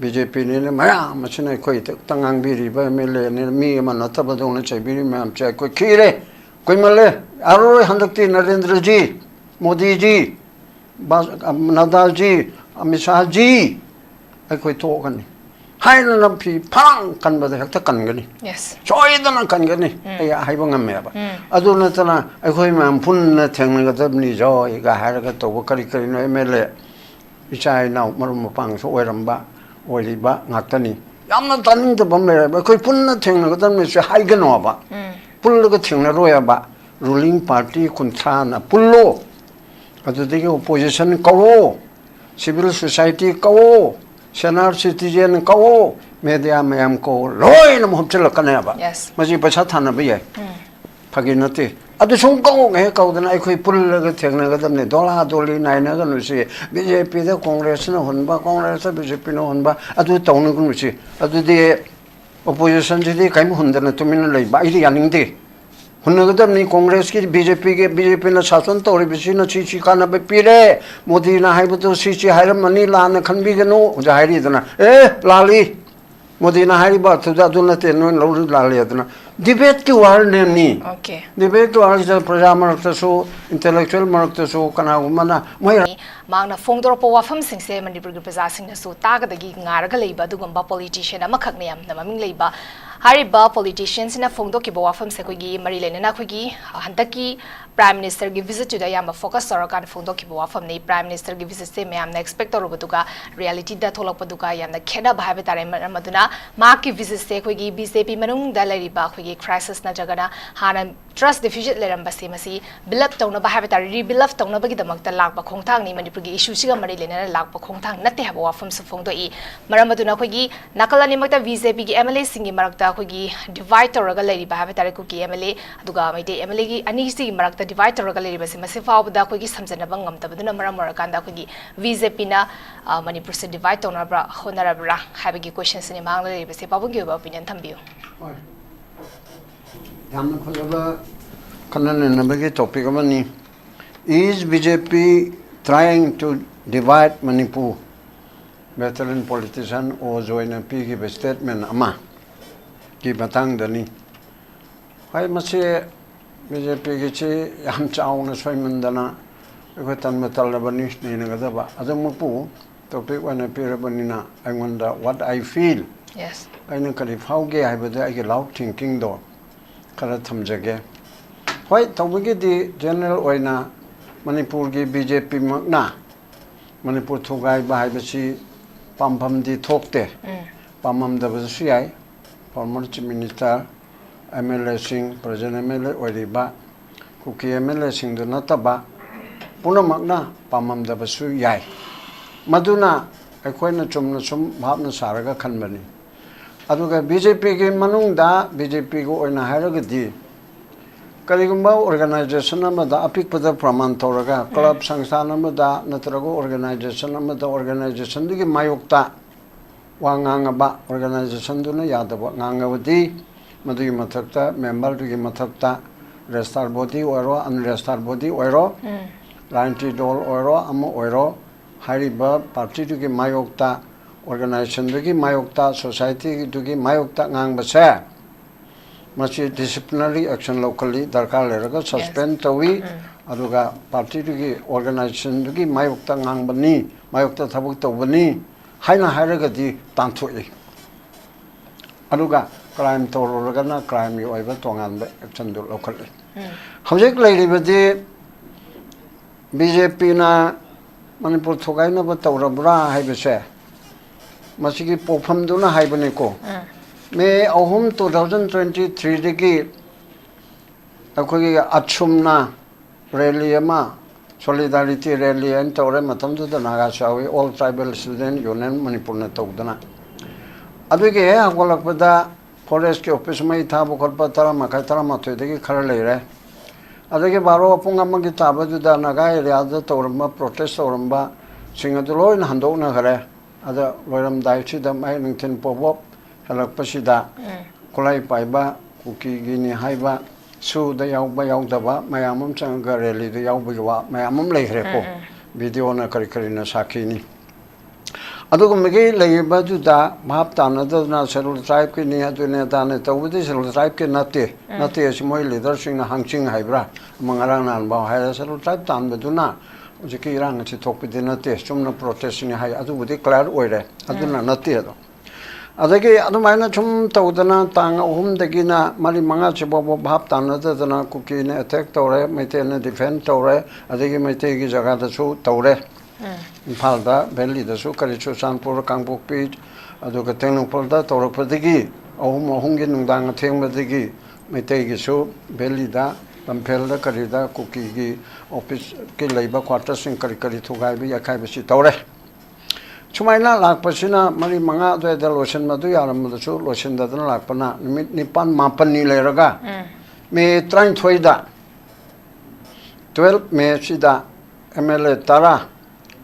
BJP는 뭐야 마치네 거의 땅강비리바 밀레는 미만 나타바동을 제비리면 제 거의 키래 거의 말래 아로의 한덕티 나렌드라지 모디지 나달지 아미샤지 거의 토가니 하이는 남피 팡 간바다 획득 간 거니 저희들은 간 거니 야 하이봉함이야 봐 아도나타나 거의만 분나 teg는 거 덥니죠 이거 하려가 또 거리거리 노에멜레 이차이 나우 머름 방소 오람바 올리바 낙타니 얌나 다는데 보면 거의 분나 teg는 거 덥니죠 하이가 나와 봐 불러가 teg는 로야 봐 ruling party kunthana pullo adudagi opposition kawo civil society kawo senior citizen kawo media mayam ko loy nam homchal kana ba maji pacha thana ba ye phagi nati adu sung kawo nge kawo dana ai khoi pullaga thengna ga damne dola doli naina ga nusi BJP da congress na honba congress da BJP na honba adu tawna gu nusi adu de opposition ji kai mu hundana tumina lei ba iri yaningde हुन्नगदमनी Congress की BJP ना शासन तौरी BC ना चीची काना बे पीरे मोदी ना हाइबतो चीची हाइरमनी लान खनबिगनो जाहिरी दना ए लाली मोदी ना हाइरी बात तुदा दुना तेनो लौरी लाली दना डिबेट की वार नेनी डिबेट की वार जब प्रजा मरक्तसो इंटेलेक्चुअल मरक्तसो कना उमना मोय मांगना फोंगदोरपो वाफम सिंसे मणिपुर की प्रजा सिंहसु तागदगी ngarga leiba dugumba politician amakhakne yamna maming leiba hariba politicians na फोंगदोकिबो वाफम से कोगी मरी लेना कोगी हंतकी प्राइम मिनिस्टर की विजिट टू द याम फोकस सरकार फोंगदोकिबो वाफम ने प्राइम मिनिस्टर की विजिट से मैम ना एक्सपेक्ट तोरबदुगा रियलिटी दा थोलकपदुगा यामना खेना भाबे तारे मदुना मा की विजिट से कोगी बीजेपी मनुंग दा लेरिबा कोगी क्राइसिस ना जगना हाना ट्रस्ट डिफिजिट लेरमबसे मसी बिलप तौना भाबे तारे रिबिलप तौना बगी दमकता लाकबा खोंथांग नि मणिपुर की इशू सिगा मरी लेना लाकबा खोंथांग नते हबो वाफम से फोंगदो इ मरमदुना कोगी नकलानि मक्ता बीजेपी की एमएलए सिंगी मरकता कोगी डिवाइड तौरगा लेरिबा भाबे तारे कोगी एमएलए अदुगा मैते एमएलए की अनी सिगी मरकता डिवाइड तौरगा लेरिबसे मसे फावदा कोगी समजनबा ngamtabaduna maramorkanda kogi BJP na Manipur se divide tonabra honarabra habigi questions ni mangla leibase babungi opinion thambiu yamna phajaba kanana nabagi topic amani is BJP trying to divide Manipur veteran politician or join a pigi statement ama ki batang dani hai mase BJP ki che yam chauna soimandana Tan Matalabani Nagaba. Adamupu, topic when a Pirabanina, I wonder what I feel. Yes. I know how gay I would I get loud thinking though. Karatam Jage. Why Tawagi the general Oina Manipurgi BJP Magna Manipur Togai Bahabashi Pampam di Tokte Pamam the Vasuai, former Chief Minister, MLA Singh, President MLA Oriba, Kuki MLA Singh do Nataba. Puna magna pamam da basu yai maduna akhoi na chumna chum bhabna saraga khanbani aduga BJP ge manung da BJP go oina haraga di karigumba organization amada apik pada praman toraga club sangsthana amada natrago organization amada organization dugi mayokta wanganga ba organization duna yadaba ngangawadi madugi mathakta member dugi mathakta restar body oiro unrestar body oiro $90 ama oiro hariba party to ki mayokta organization to ki mayokta society to ki mayokta ngang basa machi disciplinary action locally darkar leraga suspend tawi aduga party to ki organization to ki mayokta ngang bani mayokta thabuk tawbani haina haraga di tanthui aduga crime toroga na crime yo iba tongan action do locally hawjek leiribadi BJP na Manipur Thogai na Batawrabra Haibase Masiki Popam Duna Haibaneko May Ahum 2023 Digi Akogi Achumna Reliama Solidarity Rally and Tore Matam to the Nagasawi, all tribal student Union Manipur Natogdana Aduge Awalapada Forest Office May Tabu Korpatara Makatara Matodigi Karalere ಅದಕ್ಕೆ ಬಾರೋ ಪುಂಗಮ್ಮಗೆ ತಾಬದುದ ನಗಾಯ ಯಾದ ತೋರಮ್ಮ protest ತೋರಮ್ಮ ಸಿಂಗದು ಲೋಯ್ನ ಹಂದೋನ ಖರೆ ಅದ ಲೋಯ್ರಮ್ ದಾಯಿಸಿದ ಮೈ ನಿಂತಿನ ಪೊಬೊ ಹಲಕ್ಪಸಿದ ಕುಲೈ ಪಾಯ್ಬಾ ಕುಕಿಗಿನಿ ಹಾಯ್ಬಾ ಸುದ ಯಾವ್ಬಾ ಯಾವ್ದಬಾ ಮಯಾಮಂ ಸಂಗ ರೆಲಿದು ಯಾವ್ಬಗಿವಾ ಮಯಾಮಂ ಲೈಖ್ರೆ ಕೋ ವಿಡಿಯೋನ ಕರಿಕರಿನ ಸಾಕಿನಿ ꯑꯗꯨꯒꯨꯝꯕꯒꯤ ꯂꯩꯔꯤꯕꯗꯨꯗ ꯚꯥꯞ ꯇꯥꯅꯗꯅ schedule ꯇ꯭ꯔꯥꯏꯕꯀꯤꯅꯤ ꯑꯗꯨꯅꯤ ꯑꯗꯥꯅꯤ ꯇꯧꯕꯗꯤ ꯁꯦꯗꯨꯜ ꯇ꯭ꯔꯥꯏꯕꯀꯤ ꯅꯠꯇꯦ ꯑꯁꯤ ꯃꯣꯏ ꯂꯤꯗꯔꯁꯤꯡꯅ ꯍꯪꯆꯤꯡ ꯍꯥꯏꯕ꯭ꯔꯥ ꯑꯃ ꯉꯔꯥꯡ ꯅꯍꯥꯟꯐꯥꯎ ꯍꯥꯏꯔꯦ ꯁꯦꯗꯨꯜ ꯇ꯭ꯔꯥꯏꯕ ꯇꯥꯟꯕꯗꯨꯅ ꯍꯧꯖꯤꯛꯀꯤ ꯏꯔꯥꯡ ꯑꯁꯤ ꯊꯣꯛꯄꯗꯤ ꯅꯠꯇꯦ ꯆꯨꯝꯅ ꯄ꯭ꯔꯣꯇꯦꯁꯅꯤ ꯍꯥꯏ ꯑꯗꯨꯕꯨꯗꯤ ꯀ꯭ꯂꯤꯌꯥꯔ ꯑꯣꯏꯔꯦ ꯑꯗꯨꯅ ꯅꯠꯇꯦ ꯑꯗꯣ ꯑꯗꯒꯤ ꯑꯗꯨꯃꯥꯏꯅ ꯁꯨꯝ ꯇꯧꯗꯅ ꯇꯥꯡ 3ꯗꯒꯤꯅ 4-5 ꯐꯥꯎꯕ ꯚꯥꯞ ꯇꯥꯅꯗꯗꯅ ꯀꯨꯀꯤꯅ ꯑꯦꯇꯦꯛ ꯇꯧꯔꯦ ꯃꯩꯇꯩꯅ ꯗꯤꯐꯦꯟ ꯇꯧꯔꯦ ꯑꯗꯒꯤ ꯃꯩꯇꯩꯒꯤ ꯖꯒꯥꯗꯁꯨ ꯇꯧꯔꯦ ꯏꯝꯐꯥꯜꯗ ꯚꯦꯂꯤꯗꯁꯨ ꯀꯔꯤ ꯆꯨꯔꯆꯥꯟꯄꯨꯔ ꯀꯥꯡꯄꯣꯛꯄꯤ ꯑꯗꯨꯒ ꯇꯦꯡꯅꯧꯄꯜꯗ ꯇꯧꯔꯛꯄꯗꯒꯤ 3-3ꯒꯤ ꯅꯨꯡꯗꯥꯡ ꯑꯊꯦꯡꯕꯗꯒꯤ ꯃꯩꯇꯩꯒꯤꯁꯨ ꯚꯦꯂꯤꯗ ꯂꯝꯐꯦꯜꯗ ꯀꯔꯤꯗ ꯀꯨꯀꯤꯒꯤ ꯑꯣꯐꯤꯁꯀꯤ ꯂꯩꯕ ꯀ꯭ꯋꯥꯔꯇꯔꯁꯤꯡ ꯀꯔꯤ ꯊꯨꯒꯥꯏꯕ ꯌꯥꯈꯥꯏꯕꯁꯤ ꯇꯧꯔꯦ ꯁꯨꯃꯥꯏꯅ ꯂꯥꯛꯄꯁꯤꯅ 4-5 ꯑꯗꯨꯋꯥꯏꯗ ꯂꯣꯏꯁꯤꯟꯕꯗꯨ ꯌꯥꯔꯝꯕꯗꯁꯨ ꯂꯣꯏꯁꯤꯟꯗꯗꯅ ꯂꯥꯛꯄꯅ ꯅꯨꯃꯤꯠ 9-10 ꯂꯩꯔꯒ ꯃꯦ 23ꯗ 12 ꯃꯦꯁꯤꯗ MLA 10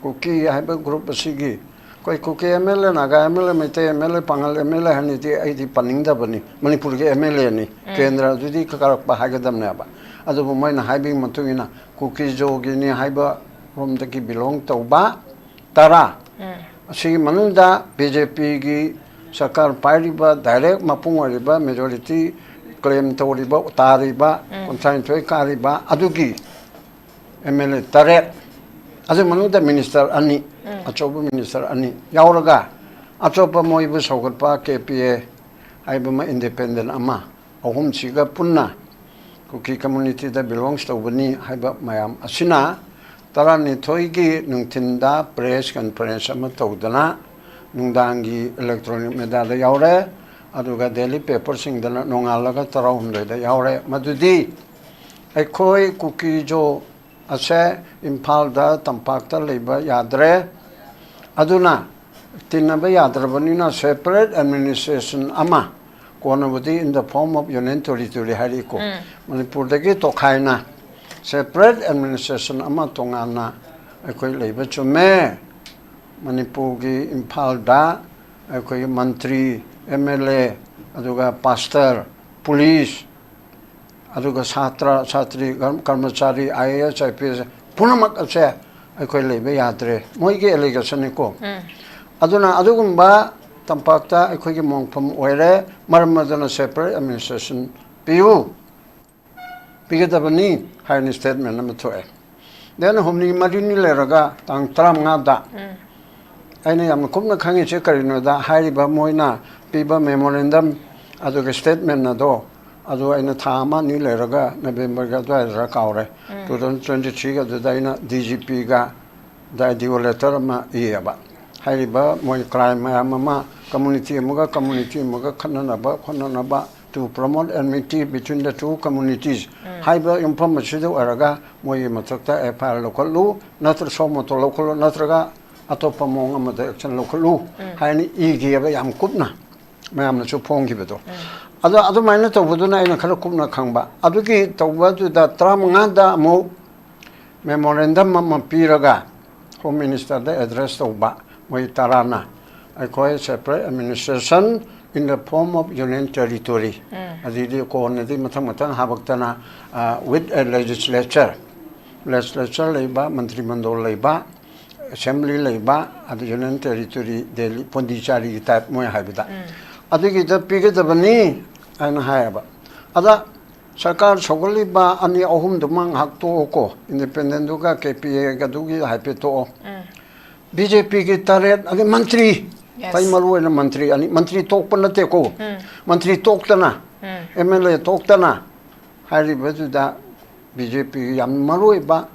ꯀꯨꯀꯤ ꯍꯥꯏꯕ ꯒ꯭ꯔꯨꯞ ꯑꯁꯤꯒꯤ ꯑꯩꯈꯣꯏ ꯀꯨꯀꯤ MLA Naga MLA Meitei MLA ꯄꯥꯡꯒꯜ MLA ꯍꯥꯏꯅꯗꯤ ꯑꯩꯗꯤ ꯄꯟꯅꯤꯡꯗꯕꯅꯤ ꯃꯅꯤꯄꯨꯔꯒꯤ MLAꯅꯤ ꯀꯦꯟꯗ꯭ꯔ ꯑꯗꯨꯗꯤ ꯀꯥꯔꯛꯄ ꯍꯥꯏꯒꯗꯕꯅꯦꯕ ꯑꯗꯨꯕꯨ ꯃꯣꯏꯅ ꯍꯥꯏꯕꯒꯤ ꯃꯇꯨꯡ ꯏꯟꯅ ꯀꯨꯀꯤꯖꯣꯒꯤꯅꯤ ꯍꯥꯏꯕ ꯔꯣꯝꯗꯒꯤ ꯕꯤꯂꯣꯡ ꯇꯧꯕ 10 ꯑꯁꯤꯒꯤ ꯃꯅꯨꯡꯗ BJPꯒꯤ ꯁꯔꯀꯥꯔ ꯄꯥꯏꯔꯤꯕ ꯗꯥꯏꯔꯦꯛ ꯃꯄꯨꯡ ꯑꯣꯏꯔꯤꯕ ꯃꯦꯖꯣꯔꯤꯇꯤ ꯀ꯭ꯂꯦꯝ ꯇꯧꯔꯤꯕ ꯇꯥꯔꯤꯕ 32 ꯀꯥꯔꯤꯕ ꯑꯗꯨꯒꯤ MLA 8 ꯑꯗꯨ ꯃꯅꯨꯡꯗ ꯃꯤꯅꯤꯁꯇꯔ 2 ꯑꯆꯧꯕ ꯃꯤꯅꯤꯁꯇꯔ 2 ꯌꯥꯎꯔꯒ ꯑꯇꯣꯞꯄ ꯃꯣꯏꯕꯨ ꯁꯧꯒꯠꯄ KPA ꯍꯥꯏꯕ ꯑꯃ ꯏꯟꯗꯤꯄꯦꯟꯗꯦꯟ ꯑꯃ ꯑꯍꯨꯝꯁꯤꯒ ꯄꯨꯟꯅ ꯀꯨꯀꯤ ꯀꯝꯃꯨꯅꯤꯇꯤꯗ ꯕꯤꯂꯣꯡꯁ ꯇꯧꯕꯅꯤ ꯍꯥꯏꯕ ꯃꯌꯥꯝ ꯑꯁꯤꯅ 12ꯒꯤ ꯅꯨꯡꯊꯤꯟꯗ ꯄ꯭ꯔꯦꯁ ꯀꯟꯐꯔꯦꯟꯁ ꯑꯃ ꯇꯧꯗꯅ ꯅꯨꯡꯗꯥꯡꯒꯤ ꯏꯂꯦꯛꯇ꯭ꯔꯣꯅꯤꯛ ꯃꯦꯗꯤꯌꯥꯗ ꯌꯥꯎꯔꯦ ꯑꯗꯨꯒ ꯗꯦꯂꯤ ꯄꯦꯄꯔꯁꯤꯡꯗꯅ ꯅꯣꯡꯉꯥꯜꯂꯒ 13ꯗ ꯌꯥꯎꯔꯦ ꯃꯗꯨꯗꯤ ꯑꯩꯈꯣꯏ ꯀꯨꯀꯤꯖꯣ ꯑꯁꯦ ꯏꯝꯐꯥꯜꯗ ꯇꯝꯄꯥꯛꯇ ꯂꯩꯕ ꯌꯥꯗ꯭ꯔꯦ ꯑꯗꯨꯅ ꯇꯤꯟꯅꯕ ꯌꯥꯗ꯭ꯔꯕꯅꯤꯅ ꯁꯦꯄꯔꯦꯠ ꯑꯦꯗꯃꯤꯅꯤꯁꯇ꯭ꯔꯦꯁꯟ ꯑꯃ ꯀꯣꯟꯅꯕꯨꯗꯤ ꯏꯟ ꯗ ꯐꯣꯔꯝ ꯑꯣꯐ ꯌꯨꯅꯤꯌꯟ ꯇꯦꯔꯤꯇꯣꯔꯤ ꯍꯥꯏꯔꯤꯀꯣ ꯃꯅꯤꯄꯨꯔꯗꯒꯤ ꯇꯣꯈꯥꯏꯅ ꯁꯦꯄꯔꯦꯠ ꯑꯦꯗꯃꯤꯅꯤꯁꯇ꯭ꯔꯦꯁꯟ ꯑꯃ ꯇꯣꯉꯥꯟꯅ ꯑꯩꯈꯣꯏ ꯂꯩꯕ ꯆꯨꯝꯃꯦ ꯃꯅꯤꯄꯨꯔꯒꯤ ꯏꯝꯐꯥꯜꯗ ꯑꯩꯈꯣꯏꯒꯤ ꯃꯟꯇ꯭ꯔꯤ MLA ꯑꯗꯨꯒ ꯄꯥꯁꯇꯔ ꯄꯨꯂꯤꯁ ꯑꯗꯨꯒ ꯁꯥꯇ꯭ꯔ ꯁꯥꯇ꯭ꯔꯤ ꯀꯔꯃꯆꯥꯔꯤ IAS IPS ꯄꯨꯝꯅꯃꯛ ꯑꯁꯦ ꯑꯩꯈꯣꯏ ꯂꯩꯕ ꯌꯥꯗ꯭ꯔꯦ ꯃꯣꯏꯒꯤ ꯑꯦꯂꯤꯒꯦꯁꯟꯅꯤꯀꯣ ꯑꯗꯨꯅ ꯑꯗꯨꯒꯨꯝꯕ ꯇꯝꯄꯥꯛꯇ ꯑꯩꯈꯣꯏꯒꯤ ꯃꯣꯡꯐꯝ ꯑꯣꯏꯔꯦ ꯃꯔꯝ ꯑꯗꯨꯅ ꯁꯦꯄꯔꯦꯠ ꯑꯦꯗꯃꯤꯅꯤꯁꯇ꯭ꯔꯦꯁꯟ ꯄꯤꯒꯗꯕꯅꯤ ꯍꯥꯏꯅ ꯁ꯭ꯇꯦꯠꯃꯦꯟ ꯑꯃ ꯊꯣꯛꯑꯦ ꯗꯦꯟ 3-4 ꯂꯩꯔꯒ ꯇꯥꯡ 15ꯗ ꯑꯩꯅ ꯌꯥꯝꯅ ꯀꯨꯞꯅ ꯈꯪꯉꯤꯁꯦ ꯀꯔꯤꯅꯣꯗ ꯍꯥꯏꯔꯤꯕ ꯃꯣꯏꯅ ꯄꯤꯕ ꯃꯦꯃꯣꯔꯦꯟꯗꯝ ꯑꯗꯨꯒ ꯁ꯭ꯇꯦꯠꯃꯦꯟ ꯑꯗꯣ ꯑꯗꯨ ꯑꯩꯅ ꯊꯥ 1-2 ꯂꯩꯔꯒ ꯅꯕꯦꯝꯕꯔꯒ ꯑꯗꯨꯋꯥꯏꯗ ꯀꯥꯎꯔꯦ 2023 ꯑꯗꯨꯗ ꯑꯩꯅ DGPꯒ ꯗꯤꯑꯣ ꯂꯦꯇꯔ ꯑꯃ ꯏꯌꯦꯕ ꯍꯥꯏꯔꯤꯕ ꯃꯣꯏ ꯀ꯭ꯔꯥꯏꯝ ꯃꯌꯥꯝ ꯑꯃ ꯀꯝꯃꯨꯅꯤꯇꯤ ꯑꯃꯒ ꯈꯠꯅꯅꯕ ꯈꯣꯠꯅꯅꯕ to promote enmity between the two communities ꯍꯥꯏꯕ ꯌꯨꯝꯐꯝ ꯑꯁꯤꯗ ꯑꯣꯏꯔꯒ ꯃꯣꯏꯒꯤ ꯃꯊꯛꯇ FIR ꯂꯧꯈꯠꯂꯨ ꯅꯠꯇ꯭ꯔꯒ ꯁꯣꯃꯣꯇꯣ ꯂꯧꯈꯠꯂꯨ ꯅꯠꯇ꯭ꯔꯒ ꯑꯇꯣꯞꯄ ꯃꯑꯣꯡ ꯑꯃꯗ ꯑꯦꯛꯁꯟ ꯂꯧꯈꯠꯂꯨ ꯍꯥꯏꯅ ꯏꯈꯤꯑꯕ ꯌꯥꯝ ꯀꯨꯞꯅ ꯃꯌꯥꯝꯅꯁꯨ ꯐꯣꯡꯈꯤꯕꯗꯣ ꯑꯗꯣ ꯑꯗꯨꯃꯥꯏꯅ ꯇꯧꯕꯗꯨꯅ ꯑꯩꯅ ꯈꯔ ꯀꯨꯞꯅ ꯈꯪꯕ ꯑꯗꯨꯒꯤ ꯇꯧꯕꯗꯨꯗ 15ꯗ ꯑꯃꯨꯛ ꯃꯦꯃꯣꯔꯦꯟꯗꯝ ꯑꯃ ꯄꯤꯔꯒ ꯍꯣꯝ ꯃꯤꯅꯤꯁꯇꯔꯗ ꯑꯦꯗ꯭ꯔꯦꯁ ꯇꯧꯕ ꯃꯣꯏ 10ꯅ ꯑꯩꯈꯣꯏ separate administration in the form of union territory adidi koonadi mathang habaktana with a legislature leiba mantri mandol leiba assembly leiba ad union territory delhi pondicherry type moy haibida adigi da pigadabani ana hayaba ada sarkar sogoliba ani ahum dumang hakto ko independent duga KPA gadugi haipeto BJP ki taret agi mantri pai malu na mantri ani mantri tok pa nate ko mantri tok tana MLA tok tana hari bajuda BJP yam malu ba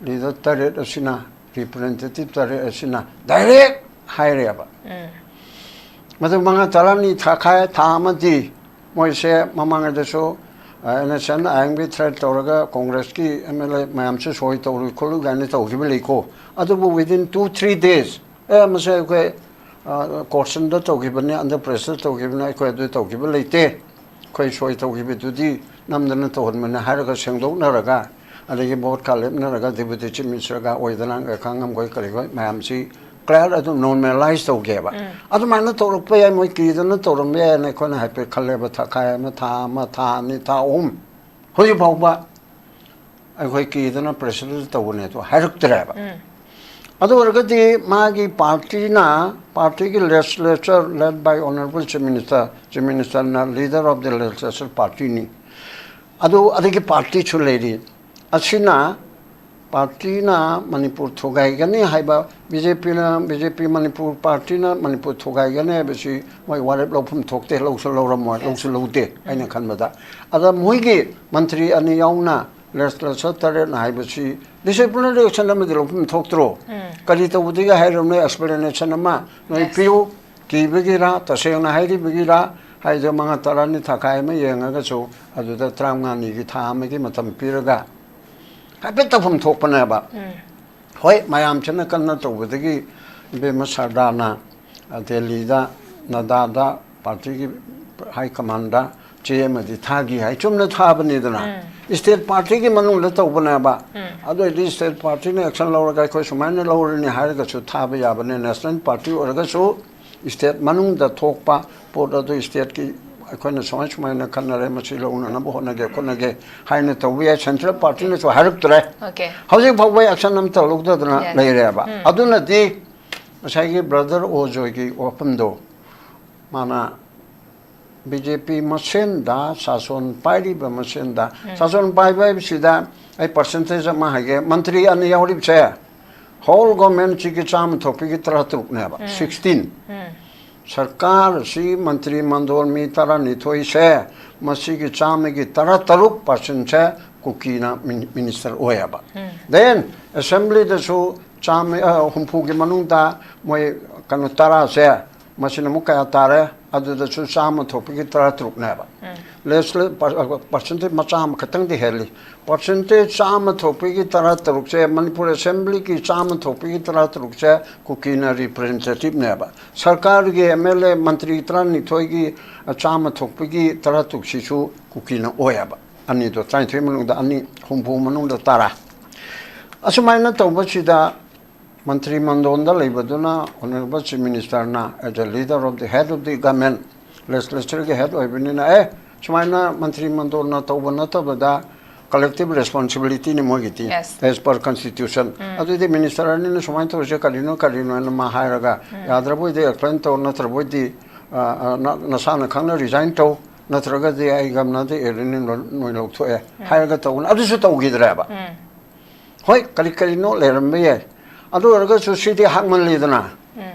leader taret asina representative taret asina direct hire ba madu manga talani thakha thamadi moise mamanga deso ana san angbi threat toraga congress ki MLA mayam se soi toru kholu gani to gibele ko adubu within 2-3 days mase ko caution da to gibane under pressure to gibane ko adu to gibele te ko soi to gibe dudi namdana to honmana haraga sengdok naraga adagi bot kalep naraga deputy chief minister ga oidana ga khangam goi kari goi mayam si clear adu normalize to geba adu mana to rok pe moi ki dana to rom ye ne ko na hape khale ba thakha ma tha ni tha hoji bawba ai khoi ki dana pressure to ne to harak tre ba Adu orgadi magi party ki legislature led by Honorable Chief Minister na leader of the legislature party ni. Adu adiki party chuledi. Asina party na Manipur thogai gani haiba BJP Manipur party na Manipur thogai gani besi moi warep lopum thokte longsul lote aina khanbada. Ada moigi mantri ani yauna legislature tare na haibasi disciplinary action na medilopum thoktro. Kali to budiga hairomne explanation ama noi piu ki bigira tasena hairi bigira haijo manga tarani thakai ma yenga chu aduda tramngani gi thame gi matam piraga habet tafum thokpana ba hoi mayam chana kanna to budigi be masadana delhi da nadada party gi high commander chema di thagi hai chumna thabani dana state party gi manung la to bana ba ado state party ne action lauraga ko sumaina laurani harga chu thaba ya bane national party oraga chu state manung da thokpa pot ado state ki akhona samaj maina kanare machi launa na bo na ge kona ge haina to we central party ne chu haruk tre okay hoje bhawai action nam to lugda dana lai re ba aduna di masai gi brother ojoy gi opam do mana BJP Masenda Sason Pairi Masenda Sason Pai Sida a percentage of Mahage Mantri and Yauri chair whole government Chikicham topic Tratuk never 16 Sarkar si Mantri Mandol Mitara Nitoi share Masiki Chamegi Tarataruk person chair Kukina Minister Oyaba. Then assembly the so Cham Humpugi Manunda Moy Kanutara share Masinamuka Tare adu da chu sama topic taratruk neba lesle percentage macham khatang di heli percentage sama topic taratruk che Manipur assembly ki sama topic taratruk che kukina representative neba sarkar ge MLA mantri tran ni thoi gi sama topic taratruk si chu kukina oyaba ani do trai thoi manung da ani humpu manung da tara asumaina tawbachida Mantri Mandonda Libaduna, Honorable Chief Minister na, as a leader of the head of the government, legislature head of Benina, China, Mantri Mandona Tabanata, Bada, collective responsibility in Mogiti, as per constitution. As the minister and in Sumanto Carino and Maharaga, Yadrabu, the Atlanta, Natrabu, Nasana Kana resigned to Natraga, the Igamna, the Erin, no to a Haraga, others to Gidraba. Hoi, Calicarino, Lerme. Adu orga su city hangman lidana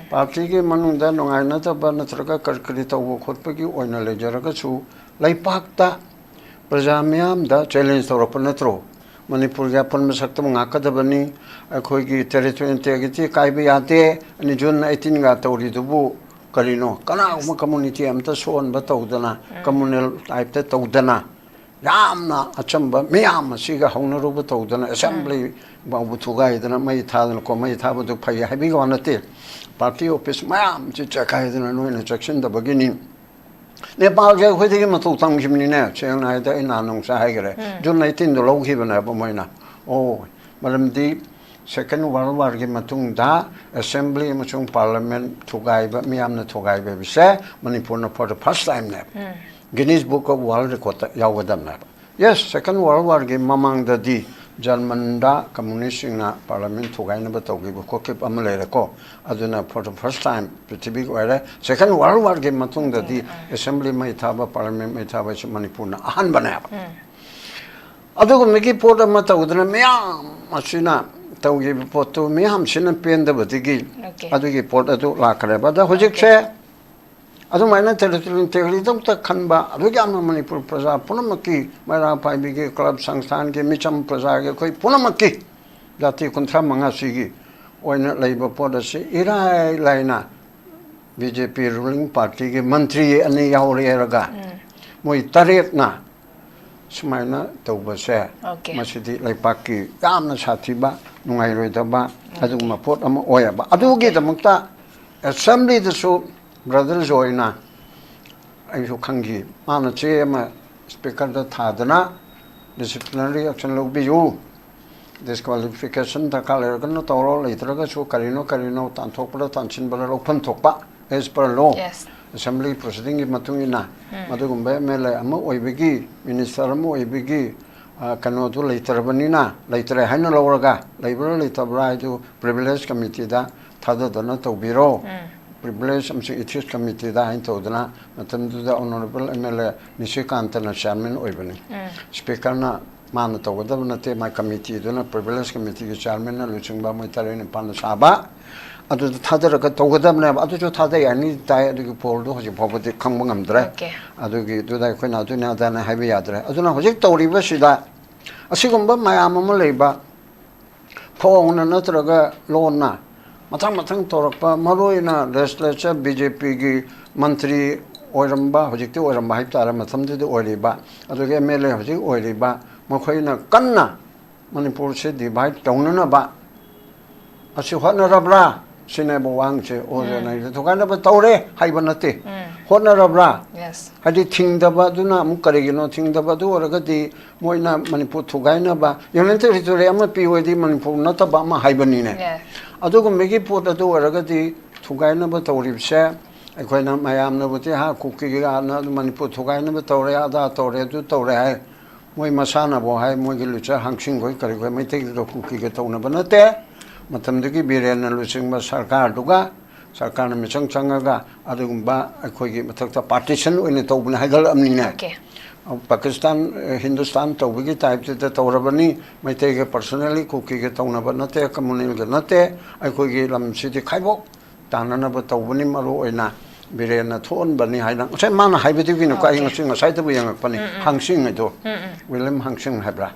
party ki manungda nongaina ta ba natraga karkari ta wo khotpa ki oina le jaraga su laipak ta prajamyam da challenge to ropanatro manipur ya pan masakta ngaka da bani akhoi ki territory integrity kai bi ate ani jun 18 ga tawri dubu karino kana uma community am ta son ba tawdana communal type ta tawdana yamna achamba miyam siga hongna ru ba tawdana assembly Babu Tugai, my Tadal, my Tabatu Pay, having on a tail. Party office, ma'am, Chichakai, no instruction, the beginning. Nepal, with him a 2 tongues in there, saying I in Anong Sahagre, June 19, the low given Abamoina. Oh, Madam D. Second World War Gimatung Da, Assembly, Machung Parliament, Tugai, but me am the Tugai baby, say, Manipuna for the first time nap. Guinness Book of World Record, Yawadam nap. Yes, Second World War game among the D. German da communist na parliament thugai na bataugi ko kep amale ko aduna for the first time prithvi where second world war ge matung da di assembly mai thaba parliament mai thaba Manipur na ahan banaya adu megi port ma taudna meyam asina taugi potu meyam sina pen da batigi adu ge port adu la kare ba da hojik che adu maina territory integrity ta khanba adu ga Manipur praja punamaki mara pai bi ge club sangstan ge micham praja ge koi punamaki jati kontra manga sigi oina leiba podasi irai laina BJP ruling party ge mantri ani yauri eraga moi taret na sumaina tauba se masidi leipaki yamna sathiba nungai roidaba adu ma pot ama oyaba adu ge damakta assembly the so Brother Joyna, I should kangi. Mana chema speaker the Tadana, disciplinary action will be you. Disqualification the color gonna toro later so Carino Tantopra Tanchin Bala open topa as per law. Yes. Assembly proceeding in Matungina, Madugumbe Mele Amo Oibigi, Minister Mo Ibigi, kano tu leiterabani na leitere haina loraga leibra leitabra itu privilege committee da thada dana to biro privilege amsi ethics committee da hain to dana matam tu da honorable MLA Nishikant na chairman oibani speaker na man to da na te my committee dana privilege committee ki chairman na luchingba moi tare ni pan saba adu thadara ka to da na adu jo thada yani dai adu pol do hoji phobati khangba ngamdra adu gi du da khoi na du na da na haiba yadra adu na hoji tawriba sida asigumba mayam ama leiba phongna natraga lonna mathang mathang torakpa maroina legislature BJP gi mantri oiramba hojikti oiramba haiptara mathamdi oiriba aduge MLA hoji oiriba makhoina kanna manipur se divide tawnana ba asi hotna rabra sine bawang che ojana to kana ba tawre haiba nate hotna rabra yes hadi thingdaba duna mu karigino thingdaba du oragadi moina manipur thugaina ba yonente ritore ama piwedi manipur nataba ma haibani ne adugo megi pota du oragadi thugaina ba tawribse akoina mayamna buti ha kuki ga na manipur thugaina ba tawre ada tawre du tawre hai moi masana bo hai moi gi lucha hangsing goi kari goi mai te ro kuki ga tawna ba nate matamdagi birena luchingba sarkar duga sarkar na michang changaga adugumba akhoi mathakta partition oine tawbna haidal amnina Pakistan Hindustan tawbigi type te tawrabani maite ge personally kuki ge tawna ba nate communal ge nate akhoi ge lam sidi khaibok tanana ba tawbani maru oina birena thon bani haina se mana haibedi gi no ka ing singa saita bu yang pani hangsing edo William hangsing habra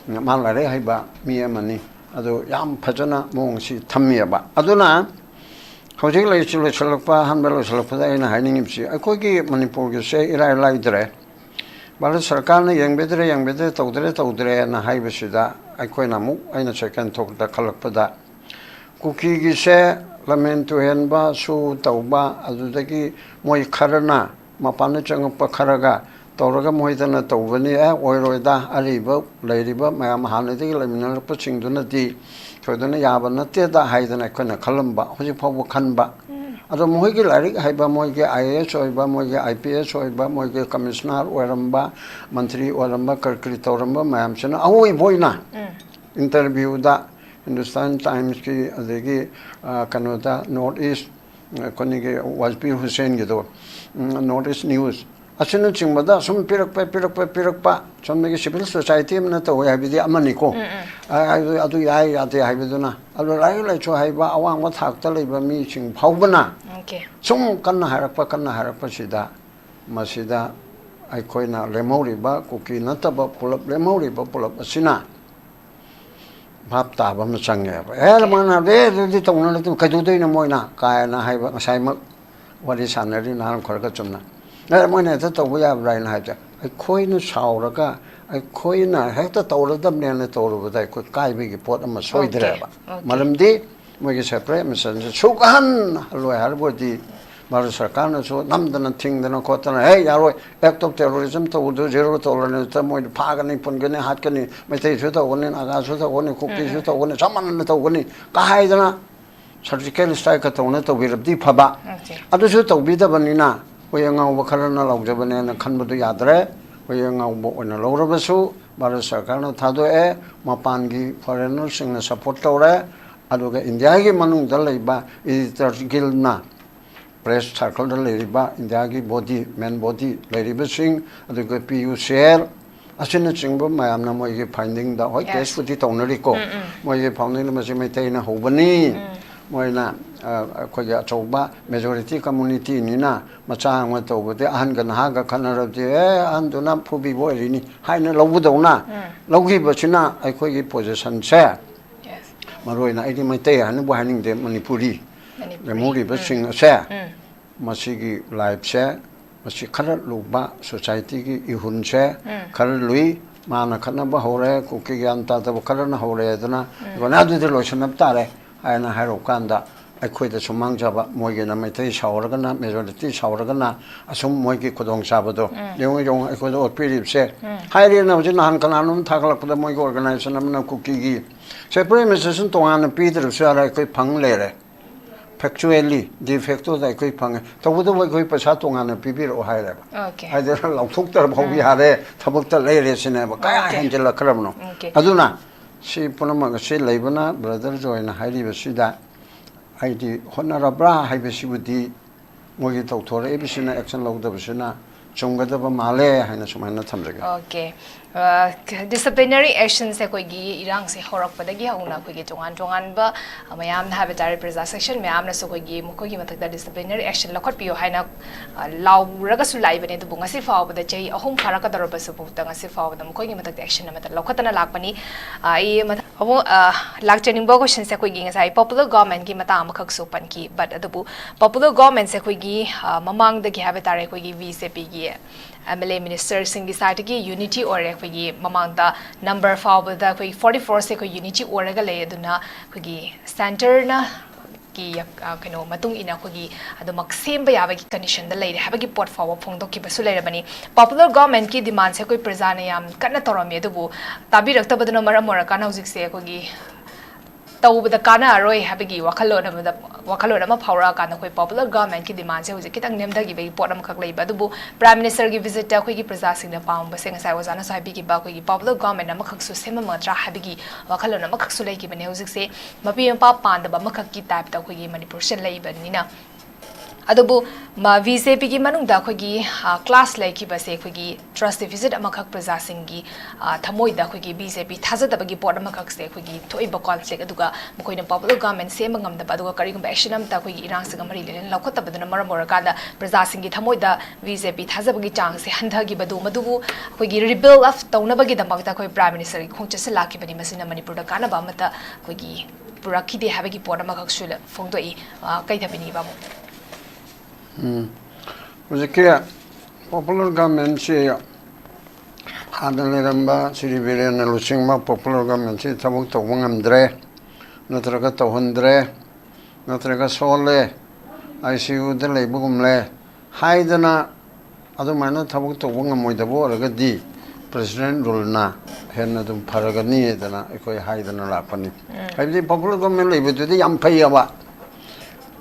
mala re haiba mi amani ado yam phajana mongsi thammiaba aduna hojik lai chule chalakpa hanbelo chalakpa ina haining ipsi akogi manipur ge se irai lai dre bharat sarkar na yangbedre tawdre na haibasida akoina mu aina second thok da khalakpa da kuki gi se lamento henba su tawba adudagi moi kharana mapana changpa kharaga tawraga moidana tawbani oiroida ariba leiriba mayam hanadi lamina pachingduna di chodana yaba natte da haidana kona khalamba hoji phabu khanba ado moigi larik haiba moigi IAS oiba moigi IPS oiba moigi commissioner oramba mantri oramba karkri tawramba mayam chana awoi boina interview da Hindustan Times ki adegi kanota North East konige Wajpir Hussain gido North East News asina chingmada sum pirakpa chonmegi civil society mna to habidi amani ko adu yai ate habiduna adu lai cho haiba awang ma thakta leiba mi ching phaubana sum kanna harakpa sida masida ai koina lemori ba kuki nataba pulap lemori ba pulap asina bhap ta ba ma change ba mana de tongna tu kadudai na moina kaina haiba ngasai mak wari sanari na khorga chumna moina ta tawya brain haja ai khoina sauraga ai khoina hekta tawradam ne tawrubada ko kaibi gi pot ama soidre ba malamdi mogi separate mission sukan haloi harbodi Bharat sarkar na so namdana thingdana khotana hey yaro act of terrorism to udo zero tolerance ta moi phagani pungani hatkani mete chu to gone aga chu to gone kukti chu to gone saman to gone ka haidana surgical strike ka tawna to birabdi phaba adu chu to bidabanina oyanga wakharana laujabane na khanbadu yadre oyanga bo ona lawrabasu Bharat sarkar na thado e mapangi foreigner sing na support tawre aduga India gi manung dalaiba editor guild na press circle leriba India gi body main body leriba sing aduga PU share asina chingba mayam na moi gi finding da hoi case futi tonari ko moi gi finding ma mai tai na hobani moi na ko ya choba majority community ni na macha ma to bode ahan gan ha ga khanara de an do na phubi bo ri ni hai na lobu do na logi ba china ai ko gi position se yes maroi na ai mai tai han bo haning de manipuri memori ba sing se masigi live se masi khara luba society gi ihun se khara lui mana khana ba hore ku ki yan ta ta khara na hore dana gona du de lo chanap ta re ai na haro kanda ai khoi da sumang jaba moi ge na mai tai shawra gana majority shawra gana asum moi gi kodong saba do yong ai ko do pirip se hai re na jin han kana num thaklak da moi organization na ku ki gi separate mission to an pi der se ara ko phang le re factually defecto da koi phang tabudo wai koi pasa tongana pibir o haire ba Okay. haide lauthok tar bhawi hare thabak ta lei re sine ba kaya henjela kramno aduna si punama ga se leibana brother join hairi ba sida haidi honorabra haibe sibudi mogi tawthore ebisina action lawda bisina chunggadaba male haina sumaina thamjage Okay. Disciplinary action se koi gi irang se horak padagi hauna koi gi tongan ba mayam na have direct presa section mayam na so koi gi mukoi gi matak da disciplinary action lakhot piyo haina law raga su lai bane du bunga si faw bada chei ahum phara ka darba su bu tanga si faw da mukoi gi matak action na mata lakhotana lakpani ai mata amu lakchening bo question se koi gi ngasai popular government gi mata amakhak su pan ki but adu popular government se koi gi mamang da gi have direct koi gi VCP gi MLA Minister Singi Sartigi Unity or Equigi Mamanda number forward the 44 seco Unity or Regale Duna Quigi Center na ki kano matung ina Quigi the Maxim Bayavaki condition the lady have a port forward from Doki Basulerabani. Popular government ki demands Sequi Presaniam Kanatorom Yedubu Tabi October Mara Morakana Zixequigi. Tau the Kana Roy Habigi Wakalona Power Kana popular government ki demands was a kitang name the give Portam Kakla Badubu Prime Minister give visit Wiki Presasing the Pound, but saying as I was on a Sabiki Baki popular government Namakaksu Semamatra Habigi Wakalona Makasulaki Beneuzik say Mapi and Papa the Bamakaki type the Wiki Manipulation labor Nina. Adubu ma VCP gi manung da khogi class lai ki base khogi trust deficit amakak prasasing gi thamoi da khogi BJP thaza da bagi board amakak se khogi thoi ba conflict aduga mokoina popular government se mangam da aduga kari gum action am ta khogi irang sing mari len lakhot ta baduna maram ka da prasasing gi thamoi da VJP thaza bagi chang se handha gi badu madubu khogi rebuild of tauna bagi da makta khoi prime minister gi khongcha se laki bani masina manipur da kana ba mata khogi purakhi de habagi board amakak sula phongdoi kai thabini ba mo Uzikia popular government si Hadaleramba Siri Virena Lusingma popular government si Tabuk to Wangamdre Natraga to Hundre Natraga Sole ICU the Labugumle Haidana Adumana Tabuk to Wangamoidabo Ragadi President Rulna Henadum Paragani Dana Eko Haidana Lapani. I the popular government labor to the Yampayaba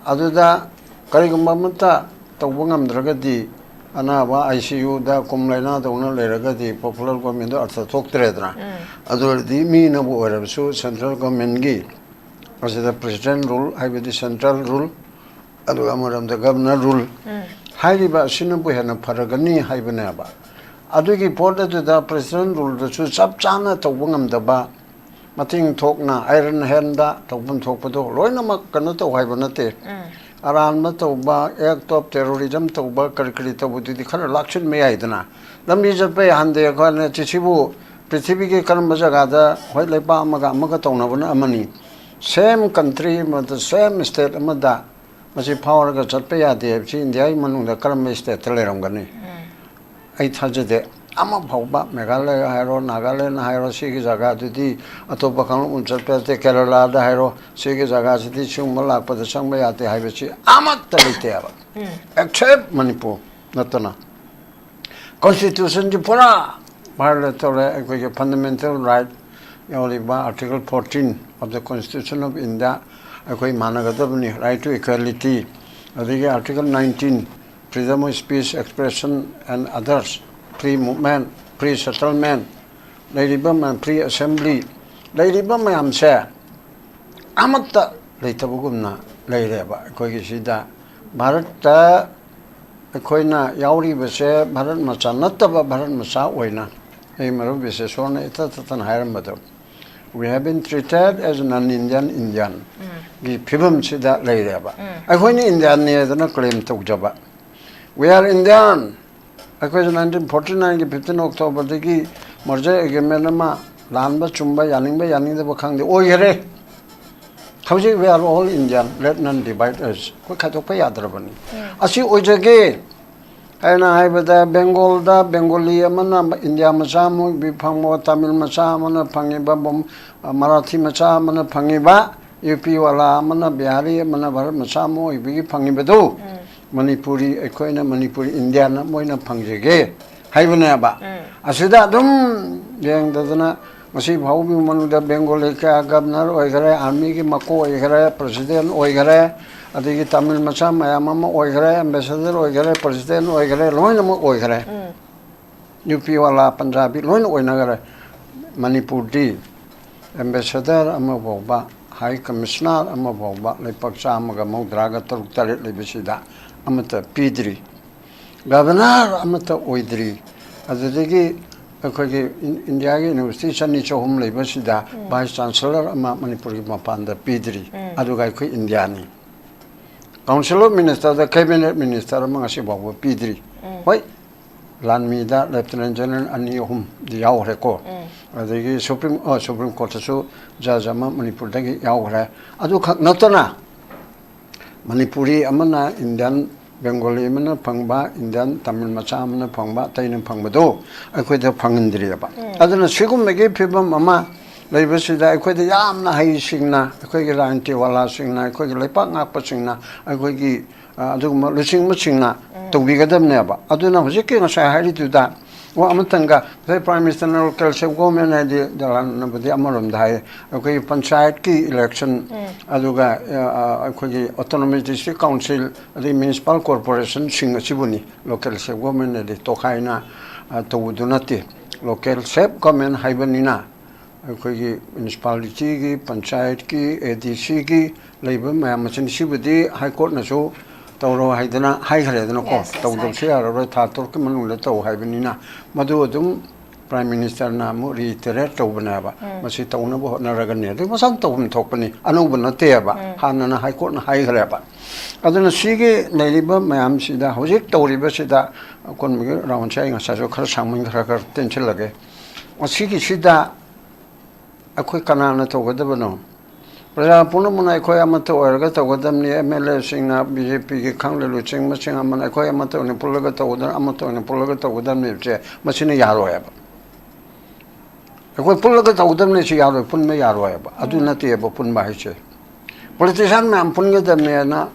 Aduda Karigumamata, Tawangam Dragadi, Anava, ICU, da Kumlena, the owner Leragadi, popular government at the talk tradra. Other the mean of whatever so central government gi. As the president rule, I will the central rule, Aduamaram the governor rule. Highliba Sinabuhana Paragani Hibanaba. Aduki ported to the president rule, the Subchana Tawangam daba. Mating talk na iron handa, Tawun Topado, Loinamak Kanato Hibanate. Aran Matoba, act of terrorism, Toba, Karikita, with the color election may aidana. Lamisa pay and the Akana Chichibu, Pritibiki Karamazagada, White Lepa Magatona, money. Same country, but the same state, Amada, Masi power got Paya, the FC in the Ayman, the Karam state, Telerangani. 800. Ama Pauba, Megala, Hiro, Nagaland, Hiro, Sigizaga, the Atopakan, Unchapete, Kerala, the Hiro, Sigizaga, the Chumala, but the Sangway at the Hibachi, Amatalitera. Except Manipur, Natana. Constitution Jipura, Bilateral fundamental right, Article 14 of the Constitution of India, Managadabani, right to equality, Article 19, freedom of speech, expression, and others. Pre-movement, pre-settlement, Ladybum and pre-assembly. Ladybum I am say, Amata, Latabugumna, Laydaba, Kogisida, Barata, Koina, Yauri Vese, Baran Masa, Nataba Baran Masa, Wena, Emaru Visesona, Tatan Hiramado. We have been treated as an Indian Indian. The Pibum see that Laydaba. I went Indian near the claim to Java. We are Indian. I was 1949, 15 October, the Marja Gemenama, Lamba, Chumba, Yanimba, Yaning the Bakang, the Oyere. How we are all Indian, let none divide us. Quick at Opayadrabani. As you Ojage, and I have the Bengal, the Bengali, Mana, India Masamu, Bipango, Tamil Masamana, Pangibabum, Marathi Masamana, Pangiba, Upiwala, Mana, Biari, Manavar Masamu, Ibi Pangibedu. Manipuri, Equina, Manipuri, Indiana, Moina Pangjage, Havanaba. Asida dum, young Dazana, Masip Hobu, Manu, the Bengalika, Governor, Oigare, Army, Mako, Oigare, President, Oigare, ꯑꯗꯒꯤ ꯇꯥꯃꯤꯜ ꯃꯆꯥ ꯃꯌꯥꯝ ꯑꯃ ꯑꯣꯏꯈ꯭ꯔꯦ ambassador ꯑꯣꯏꯈ꯭ꯔꯦ president ꯑꯣꯏꯈ꯭ꯔꯦ ꯂꯣꯏꯅꯃꯛ ꯑꯣꯏꯈ꯭ꯔꯦ ꯅꯨꯄꯤ ꯋꯥꯂꯥ ꯄꯟꯖꯥꯕꯤ ꯂꯣꯏꯅ ꯑꯣꯏꯅꯈ꯭ꯔꯦ ꯃꯅꯤꯄꯨꯔꯗꯤ ꯑꯦꯝꯕꯦꯁꯦꯗꯔ ꯑꯃ ꯐꯥꯎꯕ ꯍꯥꯏ ꯀꯃꯤꯁꯅꯔ ꯑꯃ ꯐꯥꯎꯕ ꯂꯩꯄꯥꯛ 137 ꯂꯩꯕꯁꯤꯗ ꯑꯃꯠꯇ ꯄꯤꯗ꯭ꯔꯤ ꯒꯕꯔꯅꯔ ꯑꯃꯠꯇ ꯑꯣꯏꯗ꯭ꯔꯤ ꯑꯗꯨꯗꯒꯤ ꯑꯩꯈꯣꯏꯒꯤ ꯏꯟꯗꯤꯌꯥꯒꯤ ꯌꯨꯅꯤꯚꯔꯁꯤꯇꯤ 200-300 ꯂꯩꯕꯁꯤꯗ ꯚꯥꯏꯁ ꯆꯥꯟꯁꯦꯂꯔ ꯑꯃ ꯃꯅꯤꯄꯨꯔꯒꯤ ꯃꯄꯥꯟꯗ ꯄꯤꯗ꯭ꯔꯤ ꯑꯗꯨꯒ ꯑꯩꯈꯣꯏ ꯏꯟꯗꯤꯌꯥꯅꯤ ꯀꯥꯎꯟꯁꯤꯜ ꯑꯣꯐ ꯃꯤꯅꯤꯁꯇꯔꯗ ꯀꯦꯕꯤꯅꯦꯠ ꯃꯤꯅꯤꯁꯇꯔ ꯑꯃ ꯉꯁꯤ ꯐꯥꯎꯕ ꯄꯤꯗ꯭ꯔꯤ ꯍꯣꯏ ꯂꯥꯟꯃꯤꯗ ꯂꯦꯐꯇꯦꯅꯦꯟ ꯖꯦꯅꯔꯦꯜ 2-3ꯗꯤ ꯌꯥꯎꯈ꯭ꯔꯦꯀꯣ ꯑꯗꯒꯤ ꯁꯨꯄ꯭ꯔꯤꯝ ꯀꯣꯔꯠꯇꯁꯨ ꯖꯖ ꯑꯃ ꯃꯅꯤꯄꯨꯔꯗꯒꯤ ꯌꯥꯎꯈ꯭ꯔꯦ ꯑꯗꯨꯈꯛ ꯅꯠꯇꯅ ꯃꯅꯤꯄꯨꯔꯤ ꯑꯃꯅ ꯏꯟꯗꯤꯌꯟ ꯕꯦꯡꯒꯣꯂꯤ ꯑꯃꯅ ꯐꯪꯕ ꯏꯟꯗꯤꯌꯟ ꯇꯥꯃꯤꯜ ꯃꯆꯥ ꯑꯃꯅ ꯐꯪꯕ ꯑꯇꯩꯅ ꯐꯪꯕꯗꯣ ꯑꯩꯈꯣꯏꯗ ꯐꯪꯍꯟꯗ꯭ꯔꯤꯑꯕ ꯑꯗꯨꯅ ꯁꯤꯒꯨꯝꯕꯒꯤ ꯐꯤꯕꯝ ꯑꯃ ꯂꯩꯕꯁꯤꯗ ꯑꯩꯈꯣꯏꯗ ꯌꯥꯝꯅ ꯍꯩꯁꯤꯡꯅ ꯑꯩꯈꯣꯏꯒꯤ ꯔꯥꯖꯅꯤꯇꯤ ꯋꯥꯂꯥꯁꯤꯡꯅ ꯑꯩꯈꯣꯏꯒꯤ ꯂꯩꯄꯥꯛ ꯉꯥꯛꯄꯁꯤꯡꯅ ꯑꯩꯈꯣꯏꯒꯤ ꯑꯗꯨꯒꯨꯝꯕ ꯂꯨꯆꯤꯡꯕꯁꯤꯡꯅ ꯇꯧꯕꯤꯒꯗꯕꯅꯦꯕ ꯑꯗꯨꯅ ꯍꯧꯖꯤꯛꯀꯤ ꯉꯁꯥꯏ ꯍꯥꯏꯔꯤꯗꯨꯗ ꯑꯃꯇꯪꯒ ꯉꯁꯥꯏ ꯄ꯭ꯔꯥꯏꯝ ꯃꯤꯅꯤꯁꯇꯔꯅ ꯂꯣꯀꯦꯜ ꯁꯦꯜꯐ ꯒꯣꯚꯔꯟꯃꯦꯟ ꯍꯥꯏꯗꯤ ꯗꯂꯥꯟꯅꯕꯨꯗꯤ ꯑꯃꯔꯣꯝꯗ ꯍꯥꯏꯌꯦ ꯑꯩꯈꯣꯏꯒꯤ ꯄꯟꯆꯥꯌꯠꯀꯤ ꯏꯂꯦꯛꯁꯟ ꯑꯗꯨꯒ ꯑꯩꯈꯣꯏꯒꯤ ꯑꯣꯇꯣꯅꯣꯃꯤꯛ ꯗꯤꯁꯇ꯭ꯔꯤꯛ ꯀꯥꯎꯟꯁꯤꯜ ꯑꯗꯩ ꯃ꯭ꯌꯨꯅꯤꯁꯤꯄꯥꯜ ꯀꯣꯔꯄꯣꯔꯦꯁꯟꯁꯤꯡ ꯑꯁꯤꯕꯨꯅꯤ ꯂꯣꯀꯦꯜ ꯁꯦꯜꯐ ꯒꯣꯚꯔꯟꯃꯦꯟ ꯍꯥꯏꯗꯤ ꯇꯣꯈꯥꯏꯅ ꯇꯧꯕꯗꯨ ꯅꯠꯇꯦ ꯂꯣꯀꯦꯜ ꯁꯦꯜꯐ ꯒꯣꯚꯔꯟꯃꯦꯟ ꯍꯥꯏꯕꯅꯤꯅ ꯑꯩꯈꯣꯏꯒꯤ ꯃ꯭ꯌꯨꯅꯤꯁꯤꯄꯥꯂꯤꯇꯤꯒꯤ ꯄꯟꯆꯥꯌꯠꯀꯤ ADCꯒꯤ ꯂꯩꯕ ꯃꯌꯥꯝ ꯑꯁꯤꯅꯤ ꯁꯤꯕꯨꯗꯤ ꯍꯥꯏ ꯀꯣꯔꯠꯅꯁꯨ ꯇꯧꯔꯣ ꯍꯥꯏꯗꯅ ꯍꯥꯏꯈ꯭ꯔꯦꯗꯅꯀꯣ ꯇꯧꯗꯕꯁꯨ ꯌꯥꯔꯔꯣꯏ ꯊꯥ 6ꯀꯤ ꯃꯅꯨꯡꯗ ꯇꯧ ꯍꯥꯏꯕꯅꯤ나 ꯃꯗꯨ ꯑꯗꯨꯝ ꯄ꯭ꯔꯥꯏꯝ ꯃꯤꯅꯤꯁꯇꯔꯅ ꯑꯃꯨꯛ ꯔꯤꯏꯇꯔꯦꯠ ꯇꯧꯕꯅꯦꯕ ꯃꯁꯤ ꯇꯧꯅꯕ ꯍꯣꯠꯅꯔꯒꯅꯤ ꯑꯗꯨ ꯃꯁꯥꯅ ꯇꯧꯐꯝ ꯊꯣꯛꯄꯅꯤ ꯑꯅꯧꯕ ꯅꯠꯇꯦꯕ ꯍꯥꯟꯅꯅ ꯍꯥꯏ ꯀꯣꯔꯠꯅ ꯍꯥꯏꯈ꯭ꯔꯦꯕ ꯑꯗꯨꯅ ꯁꯤꯒꯤ ꯂꯩꯔꯤꯕ ꯃꯌꯥꯝꯁꯤꯗ ꯍꯧꯖꯤꯛ ꯇꯧꯔꯤꯕꯁꯤꯗ ꯑꯀꯣꯟꯕꯒꯤ ꯔꯥꯎꯟꯁꯦ ꯑꯩ ꯉꯁꯥꯏꯁꯨ ꯈꯔ ꯁꯥꯡꯃꯟ ꯈꯔ ꯇꯦꯟꯁꯤꯜꯂꯒꯦ ꯃꯁꯤꯒꯤꯁꯤꯗ ꯑꯩꯈꯣꯏ ꯀꯅꯥꯅ ꯇꯧꯒꯗꯕꯅꯣ ꯄ꯭ꯔꯖꯥ ꯄꯨꯝꯅꯃꯛꯅ ꯑꯩꯈꯣꯏ ꯑꯃꯠꯇ ꯑꯣꯏꯔꯒ ꯇꯧꯒꯗꯕꯅꯤ MLAꯁꯤꯡꯅ BJPꯒꯤ ꯈꯪꯂꯦ ꯂꯨꯆꯤꯡꯕꯁꯤꯡ ꯑꯃꯅ ꯑꯩꯈꯣꯏ ꯑꯃꯠꯇ ꯑꯣꯏꯅ ꯄꯨꯜꯂꯒ ꯇꯧꯒꯗꯕꯅꯤ ꯑꯃꯠꯇ ꯑꯣꯏꯅ ꯄꯨꯜꯂꯒ ꯇꯧꯒꯗꯕꯅꯤꯁꯦ ꯃꯁꯤꯅ ꯌꯥꯔꯣꯏꯕ ꯑꯩꯈꯣꯏ ꯄꯨꯜꯂꯒ ꯇꯧꯒꯗꯕꯅꯤ ꯁꯤ ꯌꯥꯔꯣꯏ ꯄꯨꯟꯕ ꯌꯥꯔꯣꯏꯕ ꯑꯗꯨ ꯅꯠꯇꯦꯕ ꯄꯨꯟꯕ ꯍꯥꯏꯁꯦ ꯄꯣꯂꯤꯇꯤꯁꯤꯌꯥꯟ ꯃꯌꯥꯝ ꯄꯨꯟꯒꯗꯕꯅꯦꯅ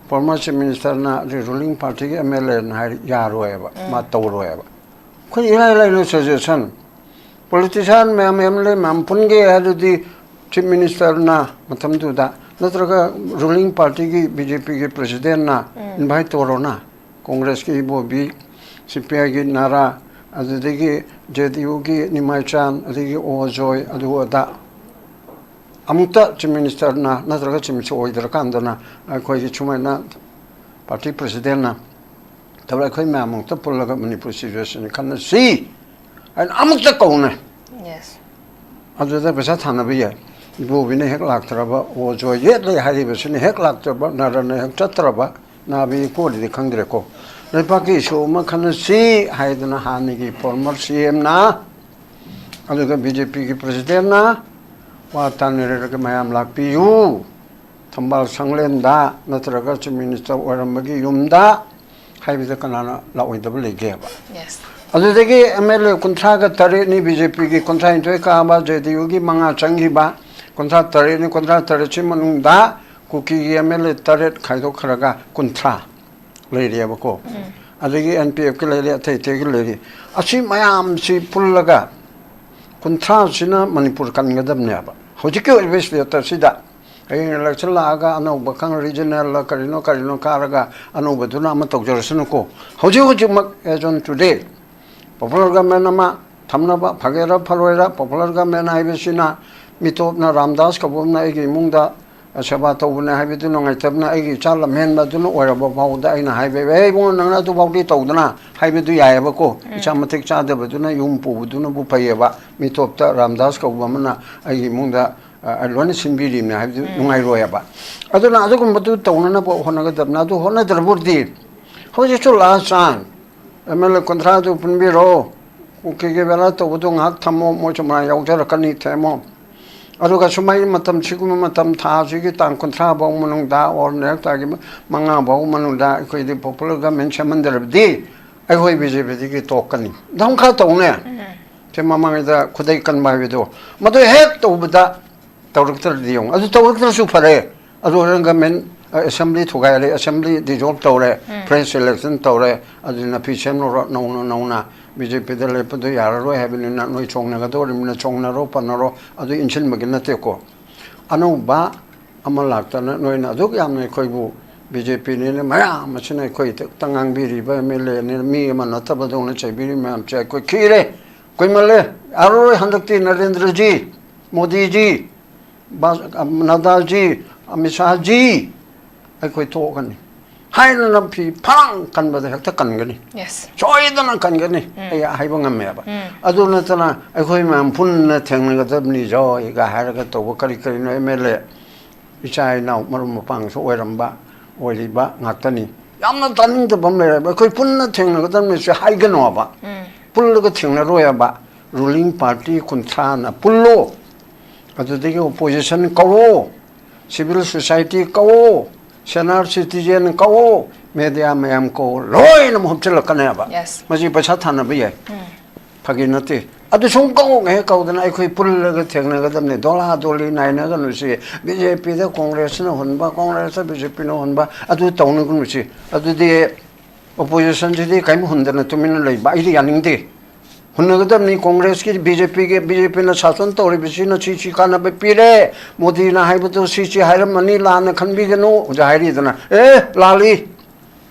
ꯐꯣꯔꯃꯔ ꯆꯤꯐ ꯃꯤꯅꯤꯁꯇꯔꯅ ꯔꯨꯂꯤꯡ ꯄꯥꯔꯇꯤꯒꯤ MLAꯅ ꯍꯥꯏ ꯌꯥꯔꯣꯏꯕ ꯃꯥ ꯇꯧꯔꯣꯏꯕ ꯑꯩꯈꯣꯏ ꯏꯔꯥꯏ ꯂꯥꯏꯅ ꯁꯖꯦꯁꯟ ꯄꯣꯂꯤꯇꯤꯁꯤꯌꯥꯟ ꯃꯌꯥꯝ MLA ꯃꯌꯥꯝ ꯄꯨꯟꯒꯦ ꯍꯥꯏꯔꯗꯤ ꯆꯤꯐ ꯃꯤꯅꯤꯁꯇꯔꯅ ꯃꯇꯝꯗꯨꯗ ꯅꯠꯇ꯭ꯔꯒ ꯔꯨꯂꯤꯡ ꯄꯥꯔꯇꯤꯒꯤ BJPꯒꯤ ꯄ꯭ꯔꯦꯁꯤꯗꯦꯟꯅ ꯏꯟꯚꯥꯏꯠ ꯇꯧꯔꯣꯅ ꯀꯣꯡꯒ꯭ꯔꯦꯁꯀꯤ ꯏꯕꯣꯕꯤ CPIꯒꯤ ꯅꯥꯔꯥ ꯑꯗꯨꯗꯒꯤ JDUꯒꯤ ꯅꯤꯃꯥꯏꯆꯥꯟ ꯑꯗꯒꯤ ꯑꯣꯖꯣꯏ ꯑꯗꯨ ꯑꯗꯥ ꯑꯃꯨꯛꯇ ꯆꯤꯐ ꯃꯤꯅꯤꯁꯇꯔꯅ ꯅꯠꯇ꯭ꯔꯒ ꯆꯤꯐ ꯃꯤꯅꯤꯁꯇꯔ ꯑꯣꯏꯗ꯭ꯔꯀꯥꯟꯗꯅ ꯑꯩꯈꯣꯏꯒꯤ ꯁꯨꯃꯥꯏꯅ ꯄꯥꯔꯇꯤ ꯄ꯭ꯔꯦꯁꯤꯗꯦꯟꯅ ꯇꯧꯔ ꯑꯩꯈꯣꯏ ꯃꯌꯥꯝ ꯑꯃꯨꯛꯇ ꯄꯨꯜꯂꯒ ꯃꯅꯤꯄꯨꯔ ꯁꯤꯆꯨꯋꯦꯁꯟ ꯈꯟꯅꯁꯤ ꯍꯥꯏꯅ ꯑꯃꯨꯛꯇ ꯀꯧꯅꯩ ꯑꯗꯨꯗ ꯄꯩꯁꯥ ꯊꯥꯅꯕ ꯌꯥꯏ 이보비는 핵 락더라바 오조 옛날 하리버스는 핵 락더바 나라는 핵 쳤더라바 나비 꼬리디 강드랬고 레파키 쇼마 칸시 하이드나 하니기 포멀 CM나 아주가 BJP 프레시덴나 와탄네르게 마얌 락피유 탐발 상렌다 나트라가 미니스터 오람마기 욤다 하이비드 까나나 라오이더블 얘기해봐 아주데기 MLA 콘트라가 타레니 BJP기 콘트라인토에 까마 제디우기 망아 장기바 콘트라 타레니 콘트라 타레치 마능다 쿠키기 MLA 타레 카이도크라가 콘트라 레리야바코 아주기 NPF 기 레리 테이테기 레리 아치 마얌시 풀라가 콘트라시나 마니푸르 간가답냐바 호지케 얼베스였다시다 ꯍꯌꯦꯡ ꯏꯂꯦꯛꯁꯟ ꯂꯥꯛꯑꯒ ꯑꯅꯧꯕ ꯈꯪ ꯔꯤꯖꯅꯦꯜ ꯀꯔꯤꯅꯣ ꯀꯥꯔꯒ ꯑꯅꯧꯕꯗꯨꯅ ꯑꯃ ꯇꯧꯖꯔꯁꯅꯨꯀꯣ ꯍꯧꯖꯤꯛꯃꯛ ꯑꯦꯖ ꯑꯣꯟ ꯇꯨꯗꯦ ꯄꯣꯄꯨꯂꯔ ꯒꯃꯦꯟ ꯑꯃ ꯊꯝꯅꯕ ꯐꯒꯦꯔꯥ ꯐꯔꯣꯏꯔꯥ ꯄꯣꯄꯨꯂꯔ ꯒꯃꯦꯟ ꯍꯥꯏꯕꯁꯤꯅ ꯃꯤꯇꯣꯞꯅ ꯔꯥꯝꯗꯥꯁ ꯀꯧꯕꯅ ꯑꯩꯒꯤ ꯏꯃꯨꯡꯗ ꯁꯦꯕꯥ ꯇꯧꯕꯅꯦ ꯍꯥꯏꯕꯗꯨ ꯅꯨꯡꯉꯥꯏꯇꯕꯅ ꯑꯩꯒꯤ ꯏꯆꯥ ꯂꯝꯍꯦꯟꯕꯗꯨꯅ ꯑꯣꯏꯔꯕ ꯐꯥꯎꯕꯗ ꯑꯩꯅ ꯍꯥꯏꯕ ꯏꯕꯨꯡꯉꯣ ꯅꯪꯅ ꯑꯗꯨꯐꯥꯎꯗꯤ ꯇꯧꯗꯅ ꯍꯥꯏꯕꯗꯨ ꯌꯥꯏꯑꯕꯀꯣ ꯏꯆꯥ ꯃꯇꯤꯛ ꯆꯥꯗꯕꯗꯨꯅ ꯌꯨꯝ ꯄꯨꯕꯗꯨꯅꯕꯨ ꯐꯩꯌꯦꯕ ꯃꯤꯇꯣꯞꯇ ꯔꯥꯝꯗꯥꯁ ꯀꯧꯕ ꯑꯃꯅ ꯑꯩꯒꯤ ꯏꯃꯨꯡꯗ ꯂꯣꯏꯅ ꯁꯤꯟꯕꯤꯔꯤꯕꯅꯦ ꯍꯥꯏꯕꯗꯨ ꯅꯨꯡꯉꯥꯏꯔꯣꯏꯑꯕ ꯑꯗꯨꯅ ꯑꯗꯨꯒꯨꯝꯕꯗꯨ ꯇꯧꯅꯅꯕ ꯍꯣꯠꯅꯒꯗꯕꯅꯤ ꯑꯗꯨ ꯍꯣꯠꯅꯗ꯭ꯔꯕꯨꯗꯤ ꯍꯧꯖꯤꯛꯁꯨ ꯂꯥꯁ ꯆꯥꯟꯁ MLA ꯀꯨꯟꯊ꯭ꯔꯥꯗꯨ ꯄꯨꯟꯕꯤꯔꯣ ꯀꯨꯀꯤꯒꯤ ꯕꯦꯂꯥ ꯇꯧꯕꯗꯨ ꯉꯥꯏꯍꯥꯛ ꯊꯝꯃꯣ ꯃꯣꯏꯁꯨ ꯃꯔꯥ ꯌꯥꯎꯖꯔꯛꯀꯅꯤ ꯊꯦꯝꯃꯣ ꯑꯗꯨꯒ ꯁꯨꯃꯥꯏꯅ ꯃꯇꯝ ꯁꯤꯒꯨꯝꯕ ꯃꯇꯝ ꯊꯥꯁꯤꯒꯤ ꯇꯥꯡ 30 ꯐꯥꯎ ꯃꯅꯨꯡꯗ ꯑꯣꯔ ꯅꯦꯛꯁ ꯊꯥꯒꯤ 5 ꯐꯥꯎ ꯃꯅꯨꯡꯗ ꯑꯩꯈꯣꯏꯗꯤ ꯄꯣꯄꯨꯂꯔ ꯒꯃꯦꯟ ꯁꯦꯝꯍꯟꯗ꯭ꯔꯕꯗꯤ ꯑꯩꯈꯣꯏ BJPꯗꯒꯤ ꯇꯣꯛꯀꯅꯤ ꯗꯝ ꯈꯔ ꯇꯧꯅꯦ ꯁꯤ ꯃꯃꯥꯡꯗ ꯈꯨꯗꯩ ꯀꯟꯕ ꯍꯥꯏꯕꯗꯣ ꯃꯗꯨ ꯍꯦꯛ ꯇꯧꯕꯗ ꯇꯧꯔꯛꯇ꯭ꯔꯗꯤ ꯌꯦꯡꯉꯨ ꯑꯗꯨ ꯇꯧꯔꯛꯇ꯭ꯔꯁꯨ ꯐꯔꯦ ꯑꯗꯨ ꯒꯃꯦꯟ ꯑꯦꯁꯦꯝꯕ꯭ꯂꯤ ꯊꯨꯒꯥꯏꯔꯦ ꯑꯦꯁꯦꯝꯕ꯭ꯂꯤ ꯗꯤꯖꯣꯜꯕ ꯇꯧꯔꯦ ꯐ꯭ꯔꯦꯁ ꯏꯂꯦꯛꯁꯟ ꯇꯧꯔꯦ ꯑꯗꯨꯅ ꯐꯤ ꯁꯦꯝꯂꯨꯔꯣ ꯅꯧꯅ BJPꯗ ꯂꯦꯞꯄꯗꯣ ꯌꯥꯔꯔꯣꯏ ꯍꯥꯏꯕꯅꯤꯅ ꯅꯣꯏ ꯆꯣꯡꯅꯒꯗꯧꯔꯤꯕꯅꯤꯅ ꯆꯣꯡꯅꯔꯣ ꯄꯟꯅꯔꯣ ꯑꯗꯨ ꯏꯟꯁꯤꯟꯕꯒꯤ ꯅꯠꯇꯦꯀꯣ ꯑꯅꯧꯕ ꯑꯃ ꯂꯥꯛꯇꯅ ꯅꯣꯏꯅ ꯑꯗꯨꯛ ꯌꯥꯝꯅ ꯑꯩꯈꯣꯏꯕꯨ BJP ni maya machine koi tangang biri ba mele ni mi man ataba dong na chai biri mam chai koi khire koi male aro handakti Narendra ji Modi ji Nadal ji Amit Shah ji ai koi to kan ni hai na phi phang kan ba da ta kan gani yes choi da na kan gani ai hai ba ngam me ba adu na tana ai koi mam phun na theng na ga ni jo ga ha ga to kari kari no mele ichai na marum pang so oiram ba 오리바 나타니 야만 다는데 보면 거의 분나 탱나 그다음에 하이가 나와 불로가 탱나로야 봐 ruling party kunthana pullo adu de opposition kawo civil society kawo senior citizen kawo media mayam ko loi nam hopchal kana ba maji pacha thana ba ye phaginati adu song kawo nge kawdana ai khoi pullo thengna ga damne dola doli naina ga nusi BJP da congress na honba congress BJP na honba adu tawnu gu nusi adu de opposition ji kai mu hundana tumin lei ba iri yaningde hunnagadamni congress ki BJP na shasan tawri bisi na chi kana be pire modi na haibatu chi hairam mani la na khanbi gano jairi dana lali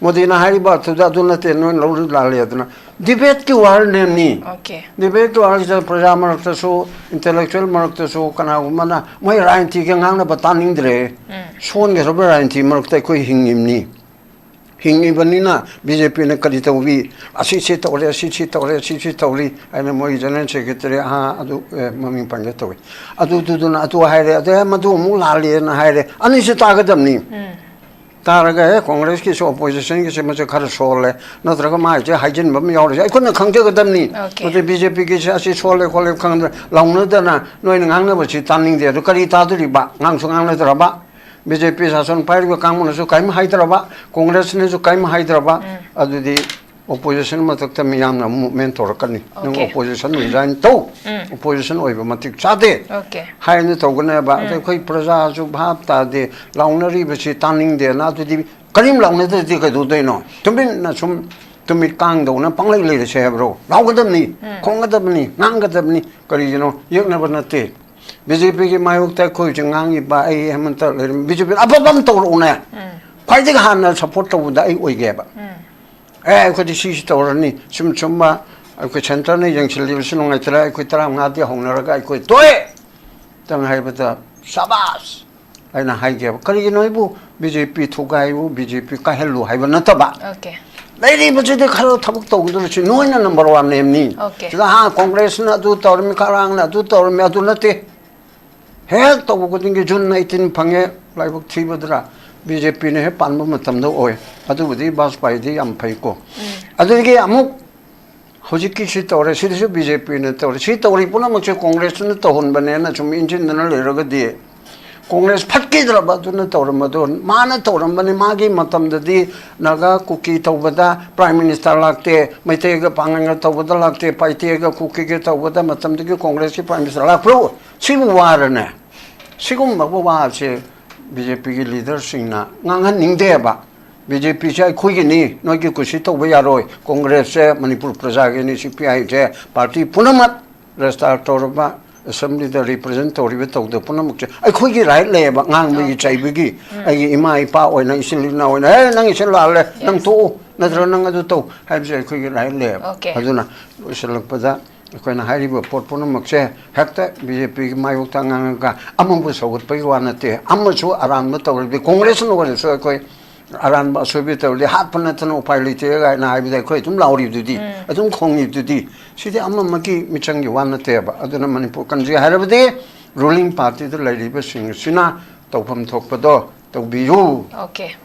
modi na hairi ba thuda duna te no lawri lali adana debate ki war nemni okay debate war ja praja marakta so intellectual marakta so kana mana mai rainti ke ngang na bataning dre son ge roba rainti marakta koi hingimni hingi banina BJP ne kadi tawbi asi tawri ana moi general secretary ha adu mami panja tawi adu duduna adu haire adu madu mu lali na haire ani se tagadamni taraga congress ki opposition ki se maje khar sole natraga ma je hajin bam yaure ai kun khangje gadamni ode BJP ki se asi sole khole khang laungna dana noi ngang na ba chi taning de kari ta duri ba ngang su ngang na dra ba BJP शासन party को काम होने से कायम हैदराबाद कांग्रेस ने जो कायम Hyderabad अदुदी opposition में तक तक मियाम ना मूवमेंट तोड़ करनी नंग opposition में जाइन तो opposition ओइब मतिक चाहते हाय ने तो गने बा तो कोई प्रजा जो भाव ता दे लाउनरी बसी तानिंग दे ना अदुदी करीम लाउने दे दे कदु दे नो तुमिन ना सुम तुमिन कांग दो ना पंगले ले से ब्रो लाउगदम नी खोंगदम नी नांगदम नी करी जनो यक न बनते BJP की मायोक्ता कोई जंगांगी बा आई हेमंत BJP अबबम तोरउने खाइदे हाना सपोर्ट तोदा आई ओइगे बा कोई सी तोरनी सुम कोई सेंटर ने जंगसिल लिबस नंगाय तरा कोई तरा ngaदी होनरगा कोई तोय तंग हाइबता शाबाश आइना हाइगे करिगे नोइबु BJP थुगाइबु BJP का हेलु हाइबा नतबा ओके लेडी बजे खरो थबक तोगदु छि नोइना नंबर 1 नेमनी जदा हा कांग्रेस ना दु तोरमी खरांग ना दु तोरमी अदु नते हेक तो को दिंगे जुन 19 फंगे लाइबक थीबदरा BJP ने पानबो मतमदो ओय अदुबुदी बासपाइदी यम फैको अदुगे अमुक होजिकी सि तोरे सिदिसु BJP ने तोरे सि तोरि पुना मचे कांग्रेस ने तोहन बने ना जुम इंजिन न लेरगदि कांग्रेस फटकीद्रबा दुन तोरमदो माना तोरमबने मागी मतमददी नगा कुकी तौबदा प्राइम मिनिस्टर लागते मैतेगा पांगंगा तौबदा लागते पाइतेगा कुकी के तौबदा मतमदगी कांग्रेस की प्राइम मिनिस्टर लागप्रो सिबु वारने सिगुम मबो वासे BJP की लीडर सिंगना ngangan ningdeba BJP से खुइगिनी नोगी कुसी तौबा यारोय कांग्रेस से मणिपुर प्रजा के नि CPI से party पुनमत रेस्टार तोरबा assembly the representative with the Punamuk. I could get right labor, Nang Chabigi, I Ima Pa or Nang now and Nang Shalale, Nang to, Natrananga to, have a quick right labor. Okay, I don't know. We shall look for that. When I have a port Punamuk, Hector, BJP, my Tanga, Amamus would pay one at the Amasu around the tower, the Congress over so quite. Around Basubito, the Hapanatano pilot, and I will quite loud to thee. I don't call you to thee. See the Amamaki Michangi one at the I don't know many Pokanji had of the ruling party, the lady was singing Sina, Topam Topado, to be you. Okay.